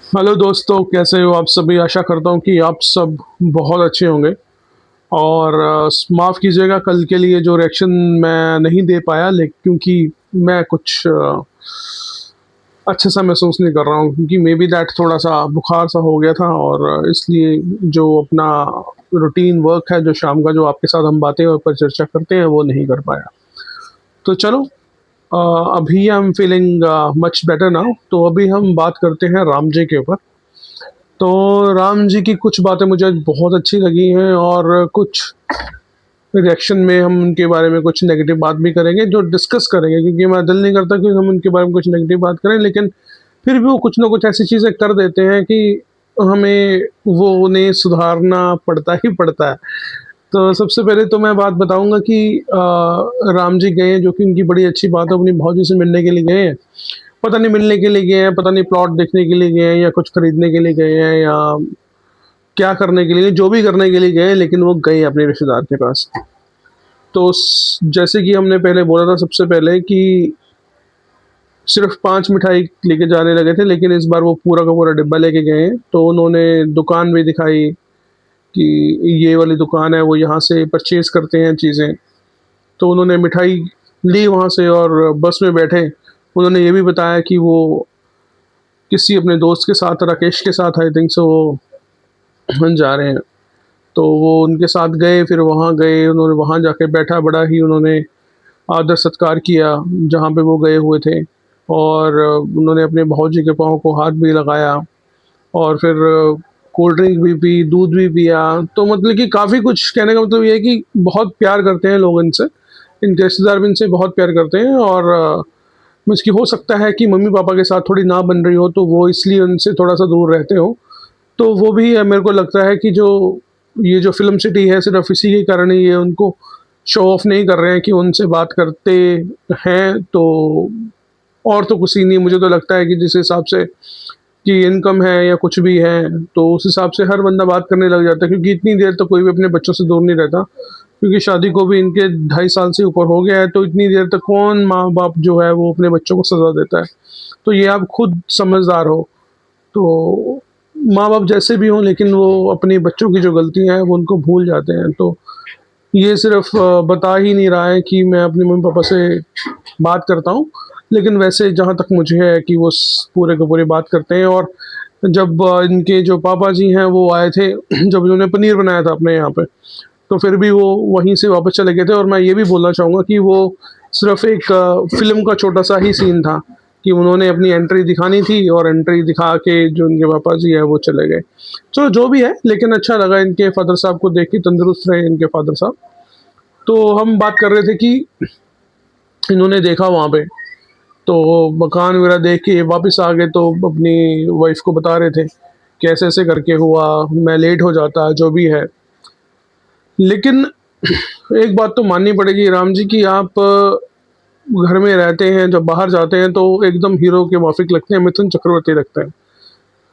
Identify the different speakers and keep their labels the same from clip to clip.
Speaker 1: Hello दोस्तों, कैसे हो आप सभी? आशा करता हूँ कि आप सब बहुत अच्छे होंगे। और माफ़ कीजिएगा कल के लिए जो रिएक्शन मैं नहीं दे पाया, क्योंकि मैं कुछ अच्छे सा महसूस नहीं कर रहा हूँ, क्योंकि मे बी दैट थोड़ा-सा बुखार सा हो गया था, और इसलिए जो अपना रूटीन वर्क है, जो शाम का जो आपके साथ हम बातें पर चर्चा करते हैं, वो नहीं कर पाया। तो चलो, अ, अभी I am feeling much better now. तो अभी हम बात करते हैं राम जी के ऊपर। तो राम जी की कुछ बातें मुझे आज बहुत अच्छी लगी हैं, और कुछ रिएक्शन में हम उनके बारे में कुछ नेगेटिव बात भी करेंगे, जो डिस्कस करेंगे, क्योंकि मेरा दिल नहीं करता कि हम उनके बारे में कुछ नेगेटिव बात करें, लेकिन फिर भी वो कुछ ना कुछ ऐसी चीज़ें कर देते हैं कि हमें वो उन्हें सुधारना पड़ता ही पड़ता है। तो सबसे पहले तो मैं बात बताऊँगा कि राम जी गए हैं, जो कि उनकी बड़ी अच्छी बात है, अपनी भौजी से मिलने के लिए गए हैं। पता नहीं मिलने के लिए गए हैं, पता नहीं प्लॉट देखने के लिए गए हैं, या कुछ खरीदने के लिए गए हैं, या क्या करने के लिए, जो भी करने के लिए गए, लेकिन वो गए अपने रिश्तेदार के पास। तो जैसे कि हमने पहले बोला था सबसे पहले कि सिर्फ 5 मिठाई लेके जाने लगे थे, लेकिन इस बार वो पूरा का पूरा डिब्बा लेके गए हैं। तो उन्होंने दुकान भी दिखाई कि ये वाली दुकान है, वो यहाँ से परचेज करते हैं चीज़ें। तो उन्होंने मिठाई ली वहाँ से, और बस में बैठे उन्होंने ये भी बताया कि वो किसी अपने दोस्त के साथ, राकेश के साथ आई थिंक सो, वो जा रहे हैं। तो वो उनके साथ गए, फिर वहाँ गए, उन्होंने वहाँ जाके बैठा, बड़ा ही उन्होंने आदर-सत्कार किया, जहाँ पे वो गए हुए थे। और उन्होंने अपने भाऊजी के पाँव को हाथ भी लगाया, और फिर कोल्ड ड्रिंक भी पी, दूध भी पिया। तो मतलब कि काफ़ी कुछ, कहने का मतलब ये है कि बहुत प्यार करते हैं लोग इनसे, इनके रिश्तेदार भी इनसे बहुत प्यार करते हैं। और मुझकी हो सकता है कि मम्मी-पापा के साथ थोड़ी ना बन रही हो, तो वो इसलिए उनसे थोड़ा-सा दूर रहते हों। तो वो भी मेरे को लगता है कि जो ये जो फ़िल्म सिटी है, सिर्फ़ इसी के कारण ही ये उनको शो ऑफ नहीं कर रहे हैं कि उनसे बात करते हैं। तो और तो कुछ ही नहीं, मुझे तो लगता है कि जिस हिसाब से कि इनकम है या कुछ भी है, तो उस हिसाब से हर बंदा बात करने लग जाता है, क्योंकि इतनी देर तक कोई भी अपने बच्चों से दूर नहीं रहता। क्योंकि शादी को भी इनके 2.5 साल से ऊपर हो गया है, तो इतनी देर तक कौन माँ-बाप जो है वो अपने बच्चों को सज़ा देता है। तो ये आप खुद समझदार हो। तो माँ-बाप जैसे भी हों, लेकिन वो अपने बच्चों की जो गलतियाँ हैं, वो उनको भूल जाते हैं। तो ये सिर्फ़ बता ही नहीं रहा है कि मैं अपने मम्मी-पापा से बात करता हूँ, लेकिन वैसे जहाँ तक मुझे है कि वो पूरे के पूरे बात करते हैं। और जब इनके जो पापा जी हैं वो आए थे, जब इन्होंने पनीर बनाया था अपने यहाँ पे, तो फिर भी वो वहीं से वापस चले गए थे। और मैं ये भी बोलना चाहूँगा कि वो सिर्फ़ एक फ़िल्म का छोटा-सा ही सीन था, कि उन्होंने अपनी एंट्री दिखानी थी, और एंट्री दिखा के जो उनके पापा जी हैं वो चले गए। चलो जो भी है, लेकिन अच्छा लगा इनके फ़ादर साहब को देख के, तंदुरुस्त रहे इनके फ़ादर साहब। तो हम बात कर रहे थे कि इन्होंने देखा वहाँ पे, तो मकान वगैरह देख के वापस आ गए, तो अपनी वाइफ़ को बता रहे थे कि ऐसे-ऐसे करके हुआ, मैं लेट हो जाता, जो भी है। लेकिन एक बात तो माननी पड़ेगी राम जी की, आप घर में रहते हैं, जब बाहर जाते हैं तो एकदम हीरो के माफ़िक लगते हैं, मिथुन चक्रवर्ती लगते हैं।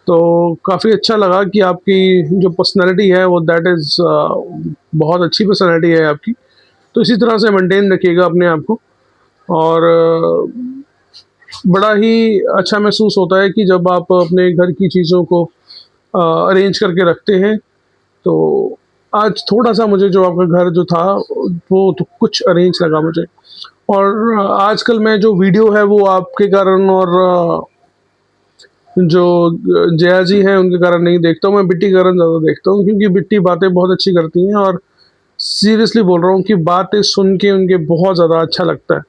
Speaker 1: तो काफ़ी अच्छा लगा कि आपकी जो पर्सनैलिटी है वो दैट इज़ बहुत अच्छी पर्सनैलिटी है आपकी। तो इसी तरह से मेंटेन रखिएगा अपने आप को। और बड़ा ही अच्छा महसूस होता है कि जब आप अपने घर की चीज़ों को अरेंज करके रखते हैं। तो आज थोड़ा-सा मुझे जो आपका घर जो था, वो तो कुछ अरेंज लगा मुझे। और आजकल मैं जो वीडियो है वो आपके कारण, और जो जया जी हैं उनके कारण नहीं देखता हूँ, मैं बिट्टी के कारण ज़्यादा देखता हूँ, क्योंकि बिट्टी बातें बहुत अच्छी करती हैं। और सीरियसली बोल रहा हूँ कि बातें सुन के उनके बहुत ज़्यादा अच्छा लगता है।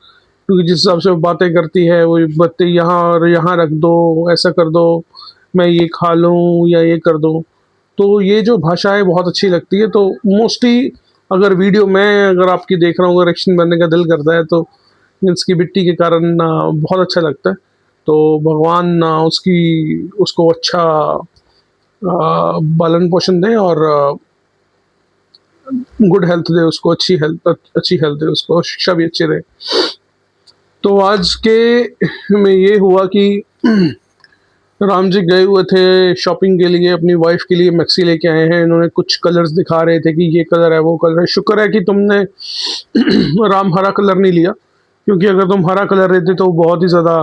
Speaker 1: क्योंकि जिस हिसाब से वो बातें करती है, वो बातें यहाँ और यहाँ रख दो, ऐसा कर दो, मैं ये खा लूँ या ये कर दूँ। तो ये जो भाषा है बहुत अच्छी लगती है। तो मोस्टली अगर वीडियो मैं अगर आपकी देख रहा हूँ, अगर एक्शन बनने का दिल करता है, तो इसकी बिट्टी के कारण बहुत अच्छा लगता है। तो भगवान उसको अच्छा पालन-पोषण दें, और गुड हेल्थ दे उसको, अच्छी हेल्थ दे उसको, शिक्षा भी अच्छी रहे। तो आज के में ये हुआ कि राम जी गए हुए थे शॉपिंग के लिए, अपनी वाइफ़ के लिए मैक्सी लेके आए हैं। इन्होंने कुछ कलर्स दिखा रहे थे कि ये कलर है, वो कलर है। शुक्र है कि तुमने राम हरा कलर नहीं लिया, क्योंकि अगर तुम हरा कलर लेते तो बहुत ही ज़्यादा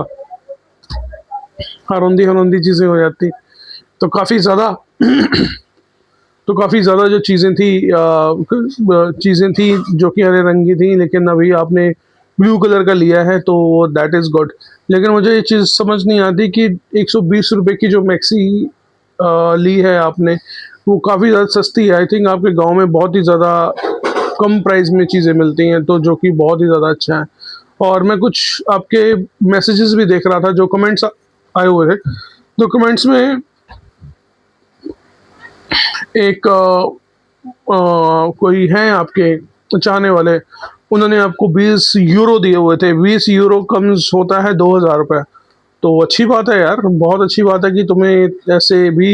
Speaker 1: हरौंदी-हरौंदी चीज़ें हो जाती। तो काफ़ी ज़्यादा तो काफ़ी ज़्यादा जो चीज़ें थी जो कि हरे रंग की थी, लेकिन अभी आपने ब्लू कलर का लिया है तो दैट इज़ गुड। लेकिन मुझे ये चीज़ समझ नहीं आती कि ₹120 की जो मैक्सी ली है आपने, वो काफ़ी ज़्यादा सस्ती है। आई थिंक आपके गाँव में बहुत ही ज़्यादा कम प्राइस में चीज़ें मिलती हैं, तो जो कि बहुत ही ज़्यादा अच्छा है। और मैं कुछ आपके मैसेजेस भी देख रहा था, जो कमेंट्स आए हुए थे, तो कमेंट्स में एक कोई हैं आपके चाहने वाले, उन्होंने आपको 20 यूरो दिए हुए थे। 20 यूरो कम्स होता है ₹2000। तो अच्छी बात है यार, बहुत अच्छी बात है कि तुम्हें ऐसे भी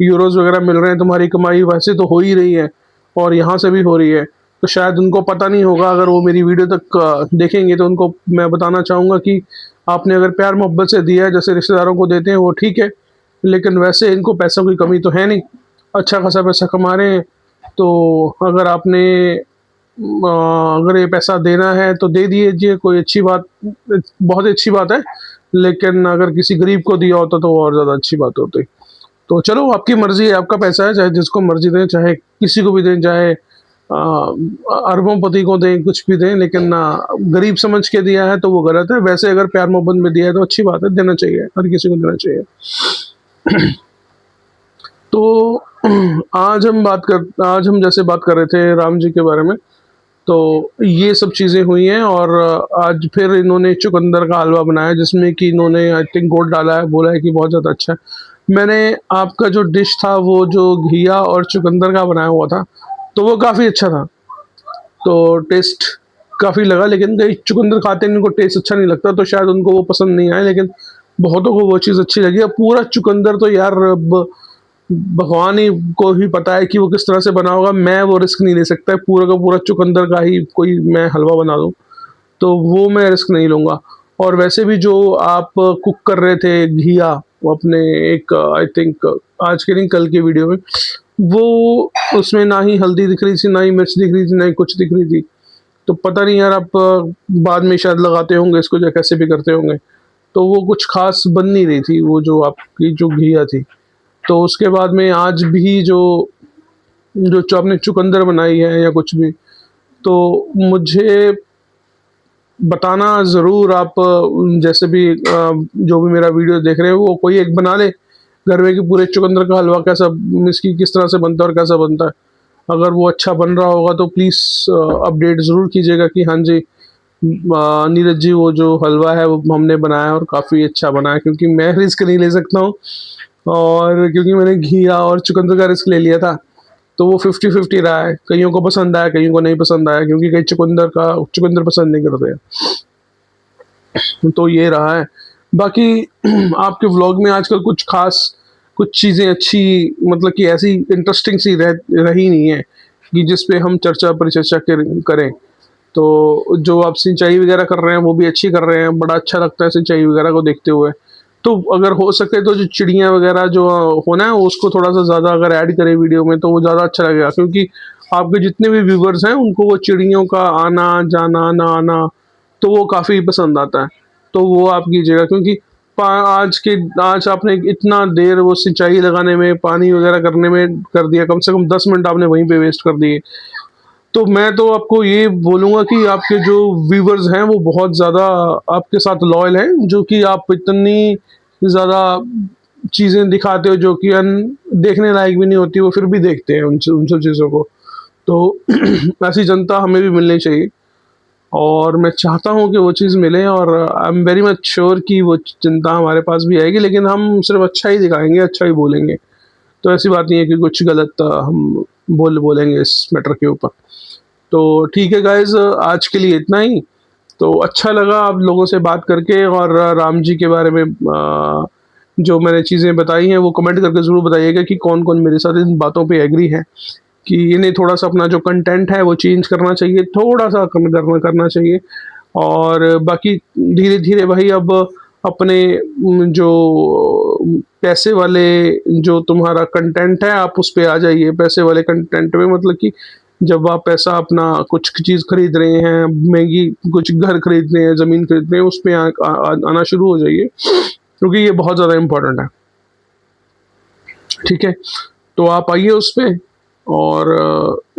Speaker 1: यूरोज़ वग़ैरह मिल रहे हैं, तुम्हारी कमाई वैसे तो हो ही रही है और यहाँ से भी हो रही है। तो शायद उनको पता नहीं होगा, अगर वो मेरी वीडियो तक देखेंगे तो उनको मैं बताना चाहूँगा कि आपने अगर प्यार-मोहब्बत से दिया है, जैसे रिश्तेदारों को देते हैं वो ठीक है, लेकिन वैसे इनको पैसों की कमी तो है नहीं, अच्छा खासा पैसा कमा रहे हैं। तो अगर आपने अगर ये पैसा देना है तो दे दीजिए, कोई अच्छी बात, बहुत ही अच्छी बात है। लेकिन अगर किसी गरीब को दिया होता तो और ज़्यादा अच्छी बात होती। तो चलो, आपकी मर्ज़ी है, आपका पैसा है, चाहे जिसको मर्ज़ी दें, चाहे किसी को भी दें, चाहे अरबों-पति को दें, कुछ भी दें, लेकिन गरीब समझ के दिया है तो वो गलत है। वैसे अगर प्यार-मोहब्बत में दिया है तो अच्छी बात है, देना चाहिए, हर किसी को देना चाहिए। तो आज हम जैसे बात कर रहे थे राम जी के बारे में, तो ये सब चीज़ें हुई हैं और आज फिर इन्होंने चुकंदर का हलवा बनाया, जिसमें कि इन्होंने आई थिंक गुड़ डाला है, बोला है कि बहुत ज़्यादा अच्छा है। मैंने आपका जो डिश था वो जो घिया और चुकंदर का बनाया हुआ था, तो वो काफ़ी अच्छा था। तो टेस्ट काफ़ी लगा, लेकिन कई चुकंदर खाते हैं, उनको टेस्ट अच्छा नहीं लगता, तो शायद उनको वो पसंद नहीं आया, लेकिन बहुतों को वो चीज़ अच्छी लगी। अब पूरा चुकंदर तो यार अब भगवान ही को ही पता है कि वो किस तरह से बना होगा, मैं वो रिस्क नहीं ले सकता पूरा का पूरा चुकंदर का ही कोई मैं हलवा बना दूँ, तो वो मैं रिस्क नहीं लूँगा। और वैसे भी जो आप कुक कर रहे थे घिया, वो अपने एक आई थिंक आज के नहीं कल की वीडियो में, वो उसमें ना ही हल्दी दिख रही थी, ना ही मिर्च दिख रही थी, ना ही कुछ दिख रही थी। तो पता नहीं यार, आप बाद में शायद लगाते होंगे इसको या कैसे भी करते होंगे, तो वो कुछ ख़ास बन नहीं रही थी, वो जो आपकी जो घिया थी। तो उसके बाद में आज भी जो जो आपने चुकंदर बनाई है या कुछ भी, तो मुझे बताना ज़रूर आप, जैसे भी जो भी मेरा वीडियो देख रहे हैं वो कोई एक बना ले घर में कि पूरे चुकंदर का हलवा कैसा, इसकी किस तरह से बनता है और कैसा बनता है। अगर वो अच्छा बन रहा होगा तो प्लीज़ अपडेट ज़रूर कीजिएगा कि हाँ जी, नीरज जी वो जो हलवा है वो हमने बनाया और काफ़ी अच्छा बना है, क्योंकि मैं रिस्क नहीं ले सकता हूँ, और क्योंकि मैंने घिया और चुकंदर का रिस्क ले लिया था, तो वो 50-50 रहा है। कइयों को पसंद आया, कइयों को नहीं पसंद आया, क्योंकि कई चुकंदर पसंद नहीं करते हैं। तो ये रहा है। बाकी आपके व्लॉग में आजकल कुछ ख़ास, कुछ चीज़ें अच्छी, मतलब कि ऐसी इंटरेस्टिंग सी रही नहीं है कि जिस पे हम परिचर्चा करें। तो जो आप सिंचाई वगैरह कर रहे हैं वो भी अच्छी कर रहे हैं, बड़ा अच्छा लगता है सिंचाई वगैरह को देखते हुए। तो अगर हो सके तो जो चिड़िया वगैरह जो होना है उसको थोड़ा-सा ज़्यादा अगर ऐड करें वीडियो में तो वो ज़्यादा अच्छा लगेगा, क्योंकि आपके जितने भी व्यूअर्स हैं उनको वो चिड़ियों का आना-जाना, ना आना, तो वो काफ़ी पसंद आता है। तो वो आप कीजिएगा, क्योंकि पा आज आपने इतना देर वो सिंचाई लगाने में, पानी वगैरह करने में कर दिया, कम से कम 10 मिनट आपने वहीं पे वेस्ट कर दिए। तो मैं तो आपको ये बोलूँगा कि आपके जो व्यूअर्स हैं वो बहुत ज़्यादा आपके साथ लॉयल हैं, जो कि आप इतनी ज़्यादा चीज़ें दिखाते हो जो कि देखने लायक भी नहीं होती, वो फिर भी देखते हैं उन सब चीज़ों को। तो ऐसी जनता हमें भी मिलनी चाहिए, और मैं चाहता हूँ कि वो चीज़ मिले, और I am very much sure कि वो जनता हमारे पास भी आएगी, लेकिन हम सिर्फ़ अच्छा ही दिखाएँगे, अच्छा ही बोलेंगे। तो ऐसी बात नहीं है कि कुछ गलत हम बोलेंगे इस मैटर के ऊपर। तो ठीक है गाइज़, आज के लिए इतना ही। तो अच्छा लगा आप लोगों से बात करके, और राम जी के बारे में जो मैंने चीज़ें बताई हैं वो कमेंट करके ज़रूर बताइएगा कि कौन-कौन मेरे साथ इन बातों पे एग्री है, कि इन्हें थोड़ा-सा अपना जो कंटेंट है वो चेंज करना चाहिए, थोड़ा-सा कम करना चाहिए। और बाकी धीरे-धीरे भाई अब अपने जो पैसे वाले जो तुम्हारा कंटेंट है आप उस पे आ जाइए। पैसे वाले कंटेंट में मतलब कि जब आप पैसा अपना कुछ चीज़ खरीद रहे हैं, महँगी कुछ घर खरीद रहे हैं, ज़मीन खरीद रहे हैं, उस पे आना शुरू हो जाइए, क्योंकि ये बहुत ज़्यादा इम्पोर्टेंट है। ठीक है? तो आप आइए उस पे और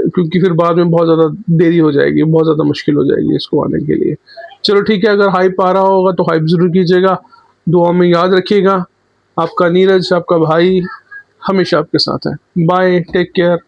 Speaker 1: क्योंकि फिर बाद में बहुत ज़्यादा देरी हो जाएगी, बहुत ज़्यादा मुश्किल हो जाएगी इसको आने के लिए। चलो ठीक है, अगर हाइप आ रहा होगा तो हाइप ज़रूर कीजिएगा, दुआ में याद रखिएगा। आपका नीरज, आपका भाई हमेशा आपके साथ है। Bye, take care.